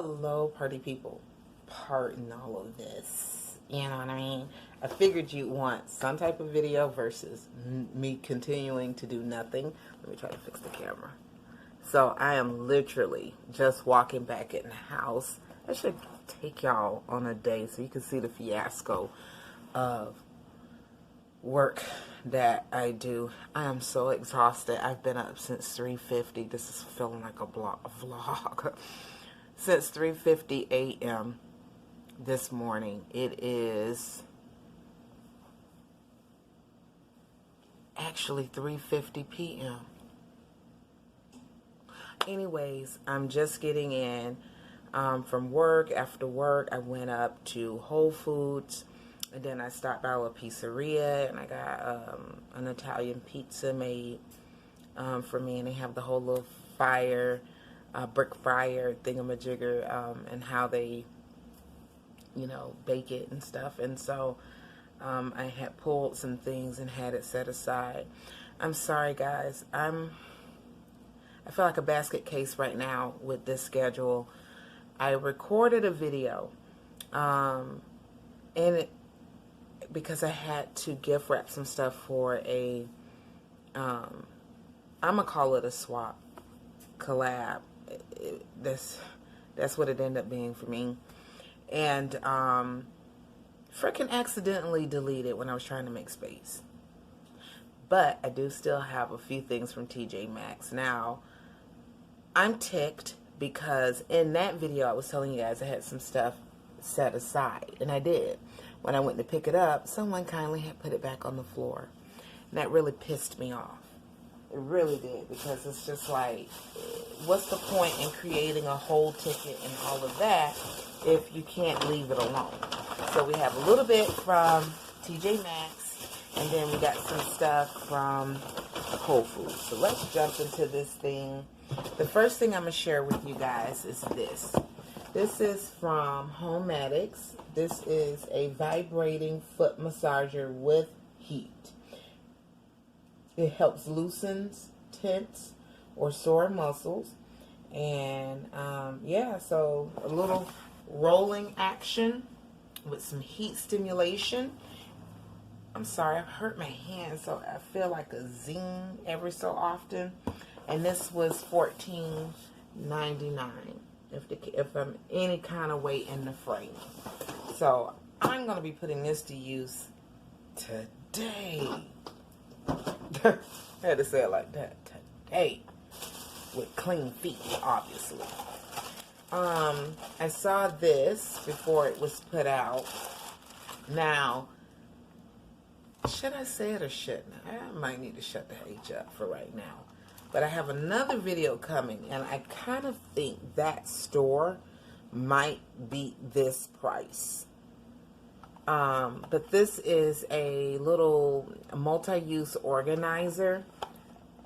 Hello, party people. Pardon all of this. You know what I mean? I figured you'd want some type of video versus me continuing to do nothing. Let me try to fix the camera. So I am literally just walking back in the house. I should take y'all on a day so you can see the fiasco of work that I do. I am so exhausted. I've been up since 3:50. This is feeling like a vlog. Since 3:50 a.m. this morning. It is actually 3:50 p.m. Anyways, I'm just getting in from work. After work, I went up to Whole Foods, and then I stopped by a pizzeria, and I got an Italian pizza made for me, and they have the whole little brick fryer thingamajigger, and how they, bake it and stuff. And so I had pulled some things and had it set aside. I'm sorry, guys. I feel like a basket case right now with this schedule. I recorded a video, because I had to gift wrap some stuff for I'm gonna call it a swap collab. That's what it ended up being for me. And freaking accidentally deleted when I was trying to make space. But I do still have a few things from Tjmaxx. Now, I'm ticked because in that video I was telling you guys I had some stuff set aside, and I did. When I went to pick it up, someone kindly had put it back on the floor, and that really pissed me off. It really did, because it's just like, what's the point in creating a whole ticket and all of that if you can't leave it alone? So we have a little bit from Tjmaxx, and then we got some stuff from Whole Foods. So let's jump into this thing. The first thing I'm going to share with you guys is this. This is from Tjmaxx. This is a vibrating foot massager with heat. It helps loosens, tense, or sore muscles. And yeah, so a little rolling action with some heat stimulation. I'm sorry, I've hurt my hand, so I feel like a zing every so often. And this was $14.99 if I'm any kind of way in the frame. So I'm going to be putting this to use today. I had to say it like that. Today. With clean feet, obviously. I saw this before it was put out. Now, should I say it or shouldn't I? I might need to shut the H up for right now. But I have another video coming, and I kind of think that store might beat this price. But this is a little multi-use organizer.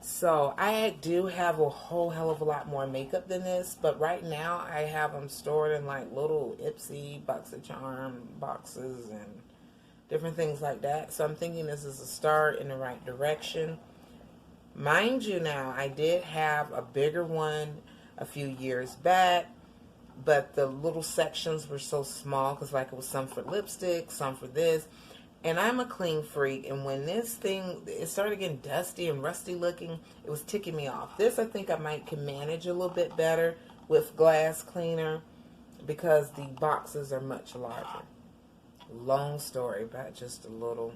So I do have a whole hell of a lot more makeup than this, but right now I have them stored in like little Ipsy BoxyCharm boxes and different things like that. So I'm thinking this is a start in the right direction. Mind you, now I did have a bigger one a few years back, but the little sections were so small because like it was some for lipstick, some for this. And I'm a clean freak, and when this thing, it started getting dusty and rusty looking, it was ticking me off. This I think I can manage a little bit better with glass cleaner because the boxes are much larger. Long story, but just a little,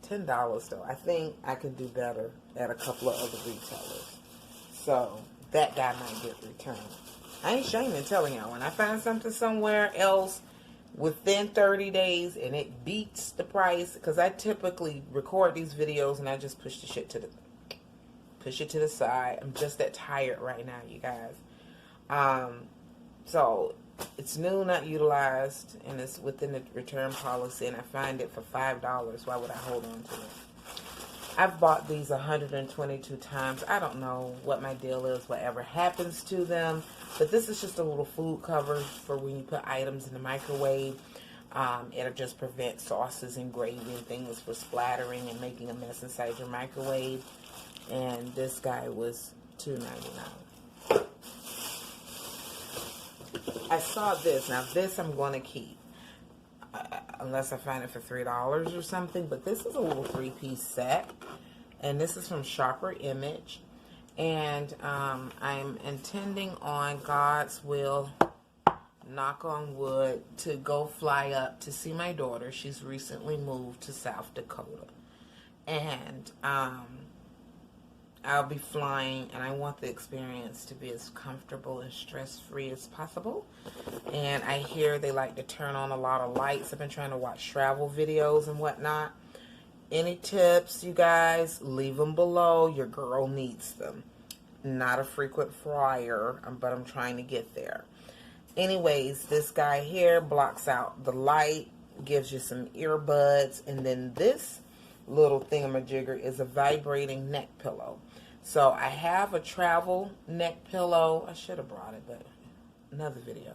$10 though. I think I can do better at a couple of other retailers. So that guy might get returned. I ain't ashamed in telling y'all, when I find something somewhere else within 30 days and it beats the price, because I typically record these videos and I just push it to the side. I'm just that tired right now, you guys. So it's new, not utilized, and it's within the return policy, and I find it for $5. Why would I hold on to it? I've bought these 122 times. I don't know what my deal is, whatever happens to them. But this is just a little food cover for when you put items in the microwave. It'll just prevent sauces and gravy and things from splattering and making a mess inside your microwave. And this guy was $2.99. I saw this. Now this I'm going to keep. Unless I find it for $3 or something. But this is a little 3-piece set. And this is from Shopper Image. And I'm intending on God's will, knock on wood, to go fly up to see my daughter. She's recently moved to South Dakota. And I'll be flying, and I want the experience to be as comfortable and stress-free as possible. And I hear they like to turn on a lot of lights. I've been trying to watch travel videos and whatnot. Any tips, you guys, leave them below. Your girl needs them. Not a frequent flyer, but I'm trying to get there. Anyways, this guy here blocks out the light, gives you some earbuds, and then this little thingamajigger is a vibrating neck pillow. So I have a travel neck pillow. I should have brought it, but another video.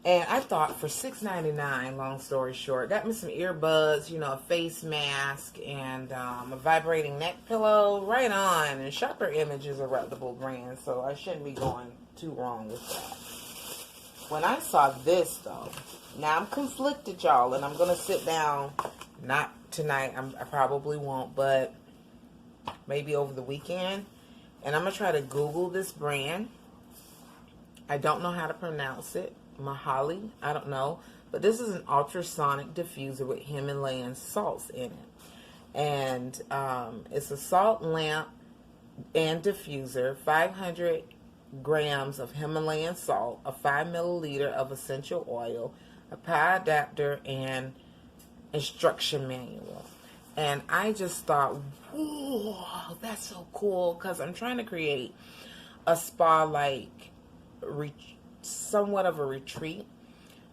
And I thought for $6.99, long story short, got me some earbuds, you know, a face mask, and a vibrating neck pillow. Right on. And Shopper Image is a reputable brand, so I shouldn't be going too wrong with that. When I saw this, though, now I'm conflicted, y'all, and I'm going to sit down, not tonight, I probably won't, but maybe over the weekend, and I'm going to try to Google this brand. I don't know how to pronounce it. Mahali, I don't know, but this is an ultrasonic diffuser with Himalayan salts in it, and it's a salt lamp and diffuser, 500 grams of Himalayan salt, a 5 milliliter of essential oil, a power adapter, and instruction manual. And I just thought, whoa, that's so cool, because I'm trying to create a spa-like somewhat of a retreat.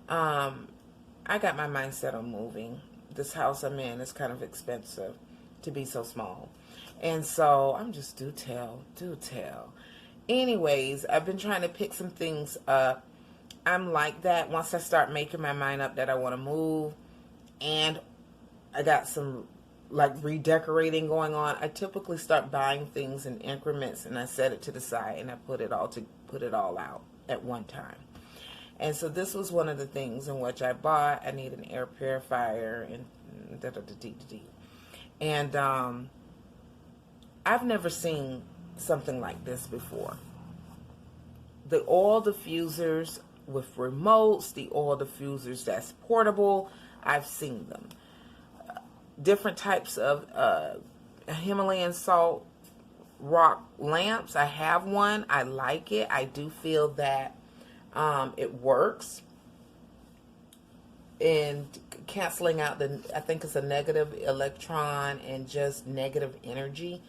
I got my mindset on moving. This house I'm in is kind of expensive to be so small. And so I'm just do tell. Anyways, I've been trying to pick some things up. I'm like that. Once I start making my mind up that I want to move, and I got some like redecorating going on, I typically start buying things in increments, and I set it to the side, and I put it all out at one time. And so this was one of the things in which I bought. I need an air purifier and and I've never seen something like this before. The oil diffusers with remotes, the oil diffusers that's portable, I've seen them. Different types of Himalayan salt rock lamps. I have one. I like it. I do feel that it works in canceling out I think it's a negative electron and just negative energy.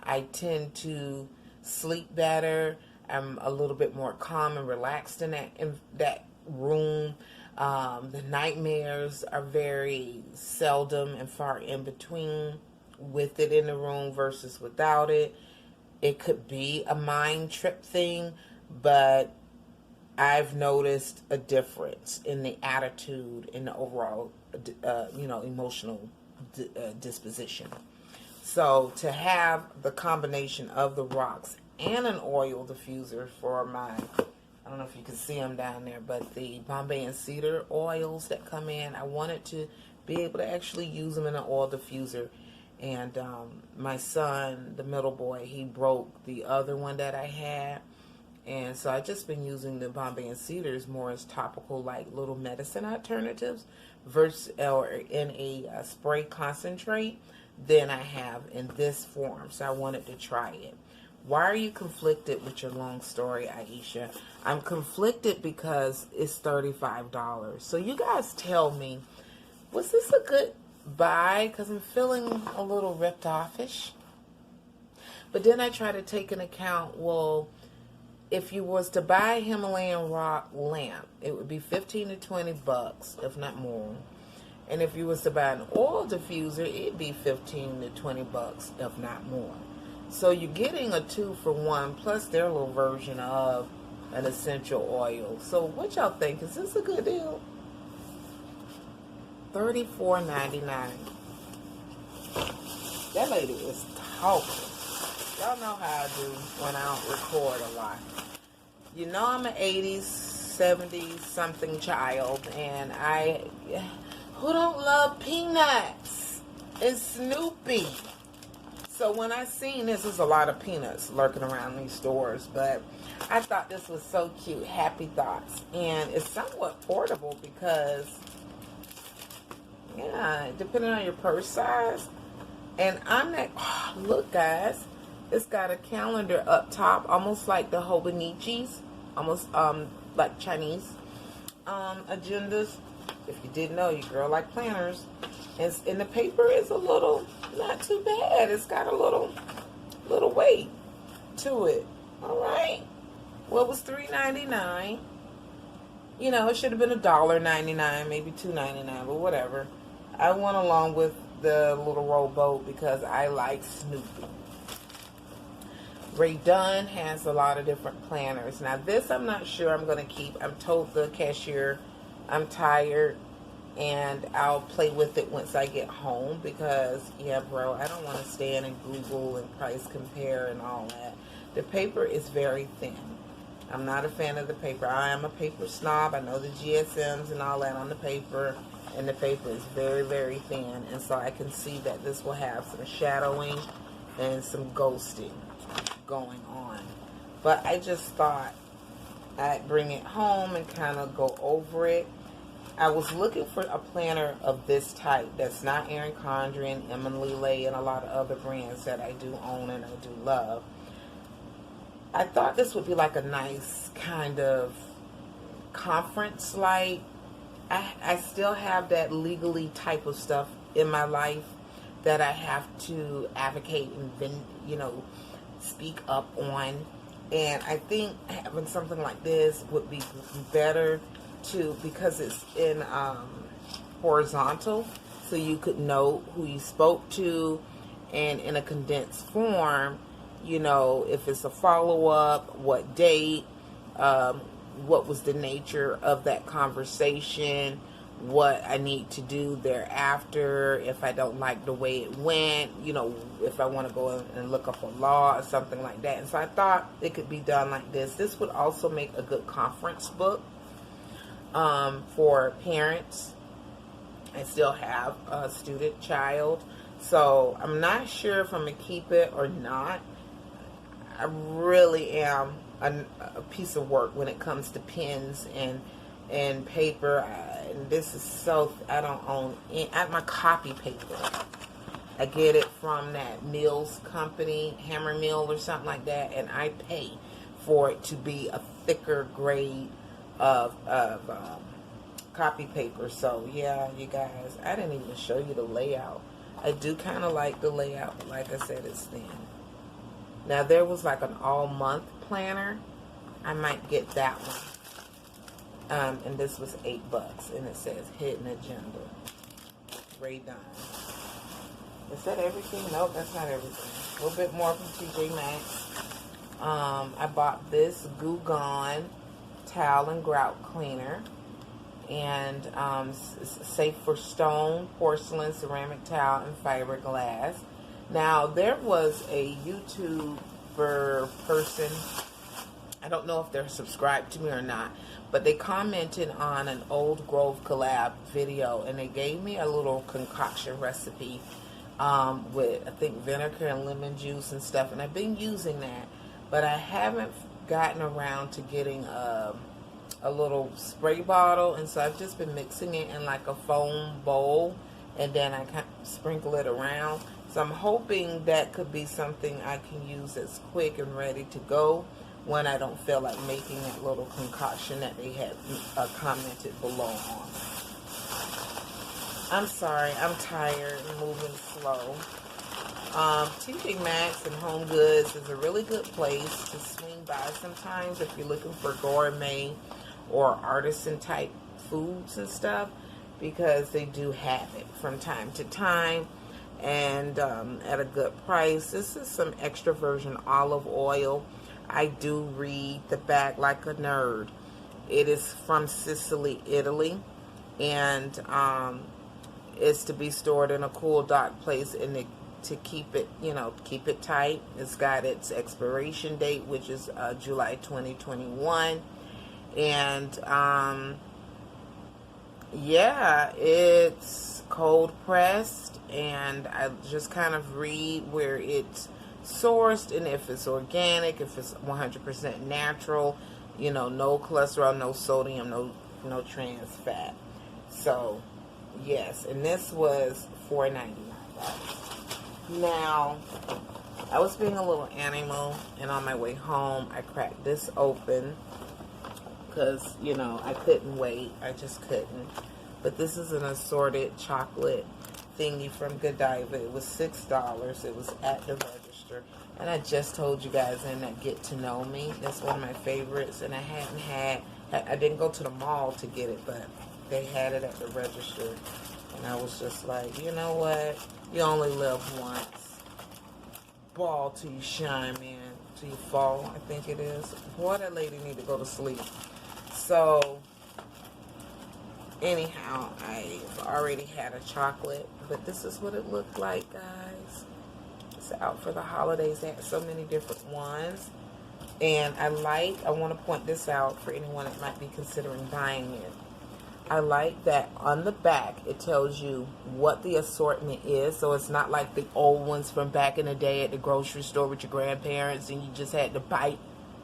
I tend to sleep better. I'm a little bit more calm and relaxed in that room. The nightmares are very seldom and far in between with it in the room versus without it. It could be a mind trip thing, but I've noticed a difference in the attitude and the overall, emotional disposition. So to have the combination of the rocks and an oil diffuser for my, I don't know if you can see them down there, but the Bombay and Cedar oils that come in, I wanted to be able to actually use them in an oil diffuser. And my son, the middle boy, he broke the other one that I had. And so I've just been using the Bombay and Cedars more as topical, like little medicine alternatives versus or in a spray concentrate than I have in this form. So I wanted to try it. Why are you conflicted with your long story, Aisha? I'm conflicted because it's $35. So you guys tell me, was this a good buy? Because I'm feeling a little ripped offish. But then I try to take into account, well, if you was to buy a Himalayan rock lamp, it would be 15 to 20 bucks, if not more. And if you was to buy an oil diffuser, it'd be 15 to 20 bucks, if not more. So you're getting a 2-for-1 plus their little version of an essential oil. So what y'all think? Is this a good deal? $34.99. That lady is talking. Y'all know how I do when I don't record a lot. You know I'm an 80s, 70s something child, and who don't love Peanuts? It's Snoopy. So when I seen this, there's a lot of Peanuts lurking around these stores, but I thought this was so cute. Happy Thoughts. And it's somewhat portable because, yeah, depending on your purse size. And I'm like, oh, look guys, it's got a calendar up top, almost like the Hobonichis, almost like Chinese agendas. If you didn't know, your girl like planners. And the paper is a little, not too bad. It's got a little weight to it. All right. Well, it was $3.99. You know, it should have been $1.99, maybe $2.99, but whatever. I went along with the little rowboat because I like Snoopy. Ray Dunn has a lot of different planners. Now, this I'm not sure I'm going to keep. I'm told the cashier I'm tired and I'll play with it once I get home because, yeah, bro, I don't want to stand and Google and price compare and all that. The paper is very thin. I'm not a fan of the paper. I am a paper snob. I know the GSMs and all that on the paper, and the paper is very, very thin, and so I can see that this will have some shadowing and some ghosting going on. But I just thought I'd bring it home and kind of go over it. I was looking for a planner of this type that's not Erin Condren, Emily Lay, and a lot of other brands that I do own and I do love. I thought this would be like a nice kind of conference light. I still have that legally type of stuff in my life that I have to advocate and speak up on. And I think having something like this would be better too, because it's in horizontal, so you could know who you spoke to, and in a condensed form, you know, if it's a follow-up, what date, what was the nature of that conversation, what I need to do thereafter, if I don't like the way it went, you know, if I want to go and look up a law or something like that. And so I thought it could be done like this. This would also make a good conference book for parents. I still have a student child, so I'm not sure if I'm going to keep it or not. I really am a piece of work when it comes to pens and paper. And this is so, I don't own my copy paper. I get it from that Mills company, Hammer Mill or something like that, and I pay for it to be a thicker grade of copy paper. So yeah, you guys, I didn't even show you the layout. I do kind of like the layout, but like I said, it's thin. Now there was like an all-month planner. I might get that one. And this was $8, and it says Hidden Agenda. Ray Dunn. Is that everything? Nope, that's not everything. A little bit more from Tjmaxx. I bought this Goo Gone towel and grout cleaner, and it's safe for stone, porcelain, ceramic towel, and fiberglass. Now there was a YouTuber person, I don't know if they're subscribed to me or not, but they commented on an Old Grove collab video, and they gave me a little concoction recipe with, I think, vinegar and lemon juice and stuff, and I've been using that, but I haven't gotten around to getting a little spray bottle, and so I've just been mixing it in like a foam bowl, and then I kind of sprinkle it around. So I'm hoping that could be something I can use that's quick and ready to go when I don't feel like making that little concoction that they had commented below on. I'm sorry, I'm tired and moving slow. Tjmaxx and Home Goods is a really good place to swing by sometimes if you're looking for gourmet or artisan type foods and stuff, because they do have it from time to time, and at a good price. This is some extra virgin olive oil. I do read the back like a nerd. It is from Sicily, Italy, and it's to be stored in a cool, dark place in the to keep it, you know, keep it tight. It's got its expiration date, which is July 2021. And yeah, it's cold pressed, and I just kind of read where it's sourced and if it's organic, if it's 100% natural, you know, no cholesterol, no sodium, no trans fat. So yes, and this was $4.99. Now, I was being a little animal, and on my way home, I cracked this open because, you know, I couldn't wait. I just couldn't. But this is an assorted chocolate thingy from Godiva. It was $6. It was at the register. And I just told you guys in that Get to Know Me. That's one of my favorites. And I didn't go to the mall to get it, but they had it at the register. And I was just like, you know what? You only live once. Ball till you shine, man. Till you fall, I think it is. Boy, that lady need to go to sleep. So, anyhow, I've already had a chocolate. But this is what it looked like, guys. It's out for the holidays. They had so many different ones. And I want to point this out for anyone that might be considering buying it. I like that on the back it tells you what the assortment is, so it's not like the old ones from back in the day at the grocery store with your grandparents and you just had to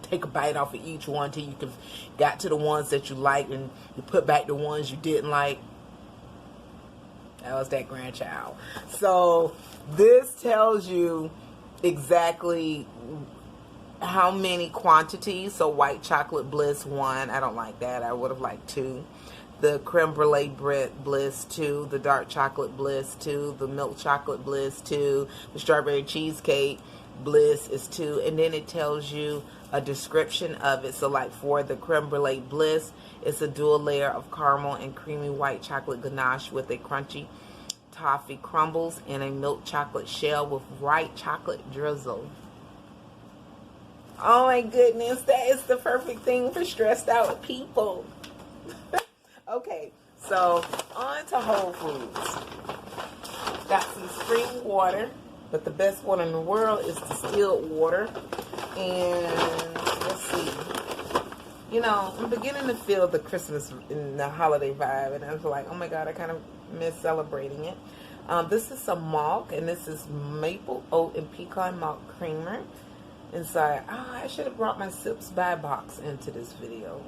take a bite off of each one till you got to the ones that you liked and you put back the ones you didn't like. That was that grandchild. So this tells you exactly how many quantities. So white chocolate bliss 1, I don't like that. I would have liked 2. The creme brulee bliss 2, the dark chocolate bliss 2, the milk chocolate bliss 2, the strawberry cheesecake bliss is 2, and then it tells you a description of it. So like for the creme brulee bliss, it's a dual layer of caramel and creamy white chocolate ganache with a crunchy toffee crumbles and a milk chocolate shell with white chocolate drizzle. Oh my goodness, that is the perfect thing for stressed out people. Okay, so on to Whole Foods. Got some spring water, but the best water in the world is distilled water. And let's see. You know, I'm beginning to feel the Christmas and the holiday vibe, and I was like, oh my God, I kind of miss celebrating it. This is some malt, and this is maple, oat, and pecan malt creamer inside. Oh, I should have brought my Sips Buy box into this video.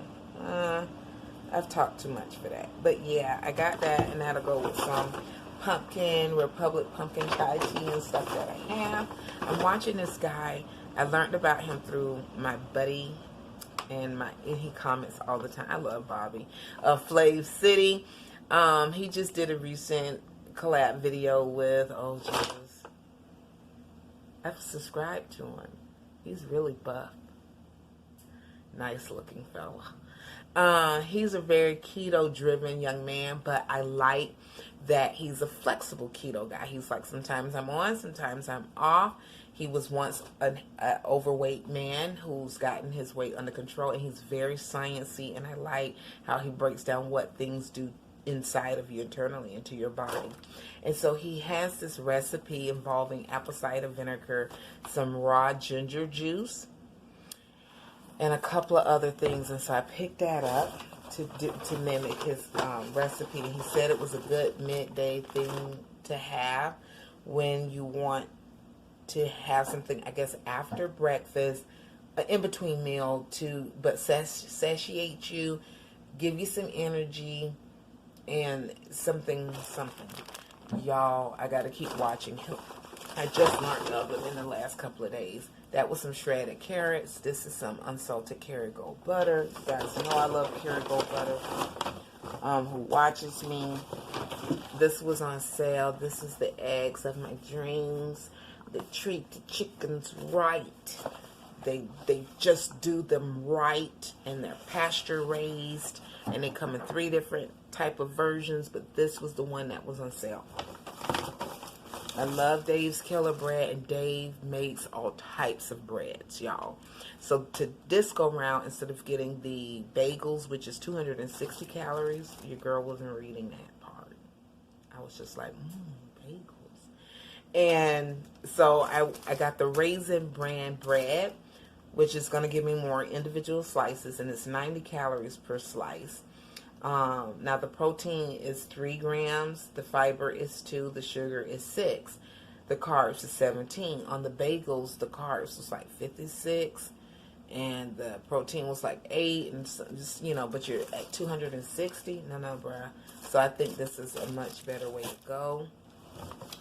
I've talked too much for that. But yeah, I got that, and that'll go with some Republic pumpkin chai tea and stuff that I have. I'm watching this guy. I learned about him through my buddy, and he comments all the time. I love Bobby of Flav City. He just did a recent collab video with, oh Jesus, I've subscribed to him. He's really buff. Nice looking fella. He's a very keto driven young man, but I like that he's a flexible keto guy. He's like, sometimes I'm on, sometimes I'm off. He was once an overweight man who's gotten his weight under control, and he's very sciencey, and I like how he breaks down what things do inside of you internally into your body. And so he has this recipe involving apple cider vinegar, some raw ginger juice, and a couple of other things. And so I picked that up to mimic his recipe. And he said it was a good midday thing to have when you want to have something, I guess, after breakfast, an in-between meal, but satiate you, give you some energy, and something. Y'all, I gotta keep watching him. I just learned of them in the last couple of days. That was some shredded carrots. This is some unsalted Kerrygold butter. You guys know I love Kerrygold butter. Who watches me. This was on sale. This is the eggs of my dreams. They treat the chickens right. They just do them right, and they're pasture raised, and they come in 3 different type of versions, but this was the one that was on sale. I love Dave's Killer Bread, and Dave makes all types of breads, y'all. So to this go round, instead of getting the bagels, which is 260 calories, your girl wasn't reading that part. I was just like, bagels. And so I got the Raisin Bran bread, which is going to give me more individual slices, and it's 90 calories per slice. Now the protein is 3 grams, the fiber is 2, the sugar is 6, the carbs is 17. On the bagels, the carbs was like 56, and the protein was like 8, and so just, you know, but you're at 260. No, bruh. So I think this is a much better way to go.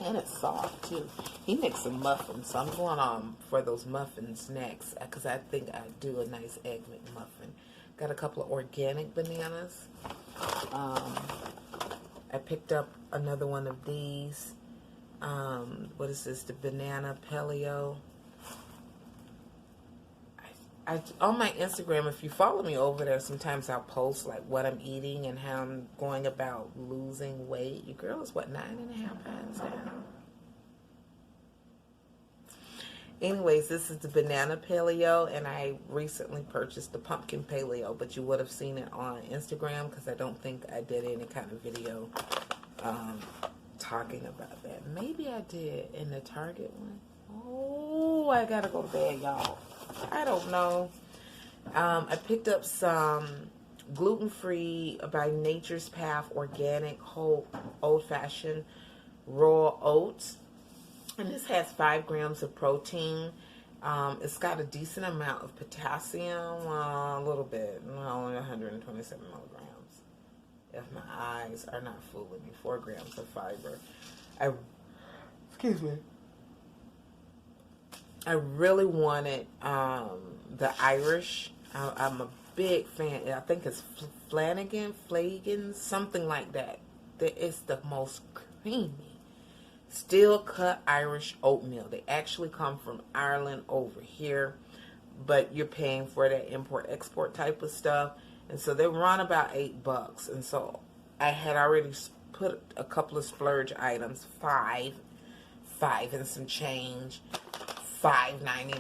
And it's soft too. He makes some muffins, so I'm going on for those muffins next, because I think I'd do a nice egg McMuffin. Got a couple of organic bananas. I picked up another one of these. What is this? The banana paleo. On my Instagram, if you follow me over there, sometimes I'll post like what I'm eating and how I'm going about losing weight. Your girl is what, 9.5 pounds down? Anyways, this is the banana paleo, and I recently purchased the pumpkin paleo, but you would have seen it on Instagram because I don't think I did any kind of video talking about that. Maybe I did in the Target one. Oh, I gotta go to bed, y'all. I don't know. I picked up some gluten-free by Nature's Path organic whole old-fashioned raw oats. And this has 5 grams of protein. It's got a decent amount of potassium, a little bit, only 127 milligrams. If my eyes are not fooling me, 4 grams of fiber. Excuse me. I really wanted the Irish. I'm a big fan. I think it's Flanagan, something like that. It's the most creamy, steel cut Irish oatmeal. They actually come from Ireland over here, but you're paying for that import-export type of stuff. And so they run about $8. And so I had already put a couple of splurge items, five and some change, $5.99.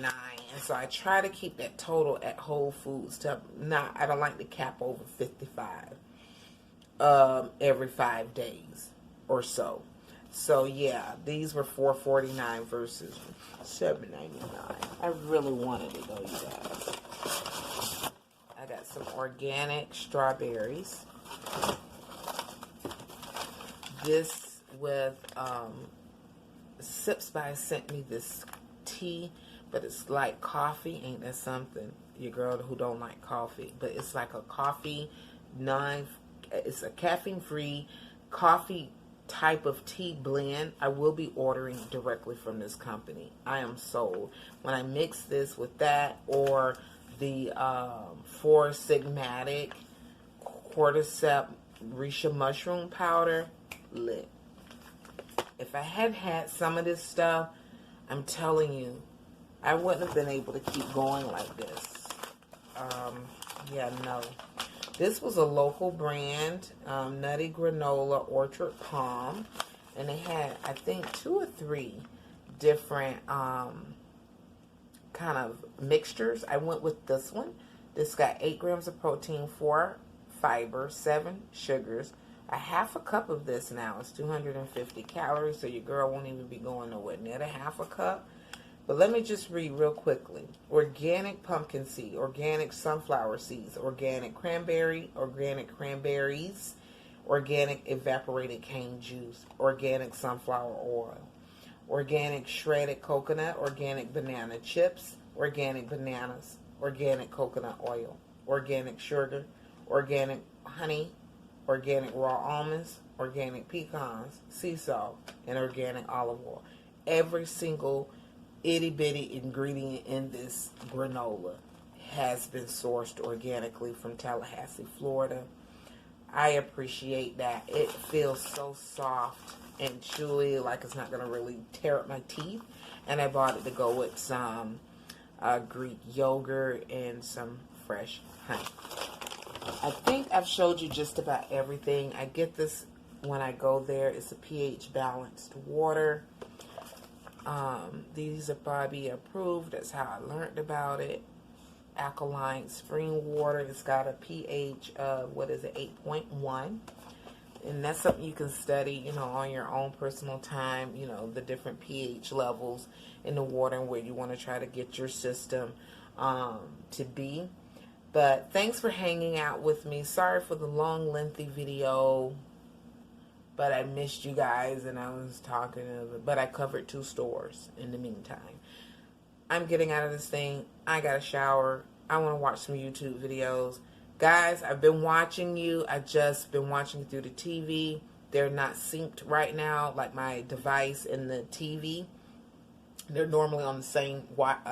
And so I try to keep that total at Whole Foods to not, I don't like to cap over 55 every 5 days or so. So yeah, these were $4.49 versus $7.99. I really wanted it though, you guys. I got some organic strawberries. This with Sips by sent me this tea, but it's like coffee. Ain't that something? Your girl who don't like coffee, but it's like a coffee it's a caffeine-free coffee type of tea blend. I will be ordering directly from this company. I am sold. When I mix this with that or the Four Sigmatic cordyceps reishi mushroom powder, lit. If I had had some of this stuff, I'm telling you, I wouldn't have been able to keep going like this. Yeah, no. This was a local brand, Nutty Granola Orchard Palm, and they had, I think, 2 or 3 different kind of mixtures. I went with this one. This got 8 grams of protein, 4 fiber, 7 sugars. A half a cup of this now is 250 calories, so your girl won't even be going nowhere near the half a cup. But let me just read real quickly. Organic pumpkin seed, organic sunflower seeds, organic cranberries, organic evaporated cane juice, organic sunflower oil, organic shredded coconut, organic banana chips, organic bananas, organic coconut oil, organic sugar, organic honey, organic raw almonds, organic pecans, sea salt, and organic olive oil. Every single itty-bitty ingredient in this granola has been sourced organically from Tallahassee, Florida. I appreciate that. It feels so soft and chewy, like it's not going to really tear up my teeth. And I bought it to go with some Greek yogurt and some fresh honey. I think I've showed you just about everything. I get this when I go there. It's a pH balanced water. These are Bobby approved. That's how I learned about it. Alkaline spring water. It's got a pH of, 8.1. and that's something you can study, you know, on your own personal time, you know, the different pH levels in the water and where you want to try to get your system to be. But thanks for hanging out with me. Sorry for the long, lengthy video, but I missed you guys and I was talking, but I covered 2 stores in the meantime. I'm getting out of this thing. I got a shower. I want to watch some YouTube videos. Guys, I've been watching you. I've just been watching you through the TV. They're not synced right now, like my device and the TV. They're normally on the same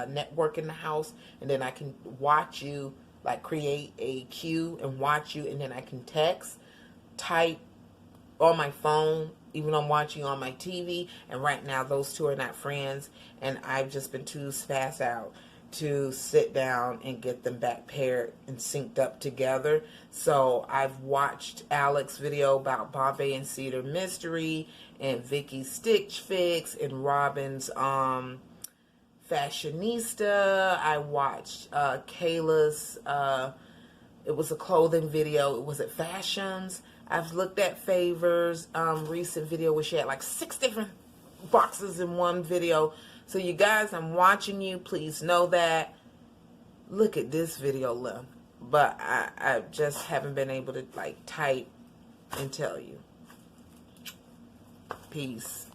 network in the house, and then I can watch you, like create a queue and watch you, and then I can text, type on my phone, even though I'm watching on my TV. And right now, those 2 are not friends, and I've just been too spazzed out to sit down and get them back paired and synced up together. So I've watched Alex's video about Bombay and Cedar Mystery, and Vicky's Stitch Fix, and Robin's Fashionista. I watched Kayla's, it was a clothing video. It was at Fashions. I've looked at Favor's recent video where she had like 6 different boxes in one video. So you guys, I'm watching you. Please know that. Look at this video length. But I just haven't been able to like type and tell you. Peace.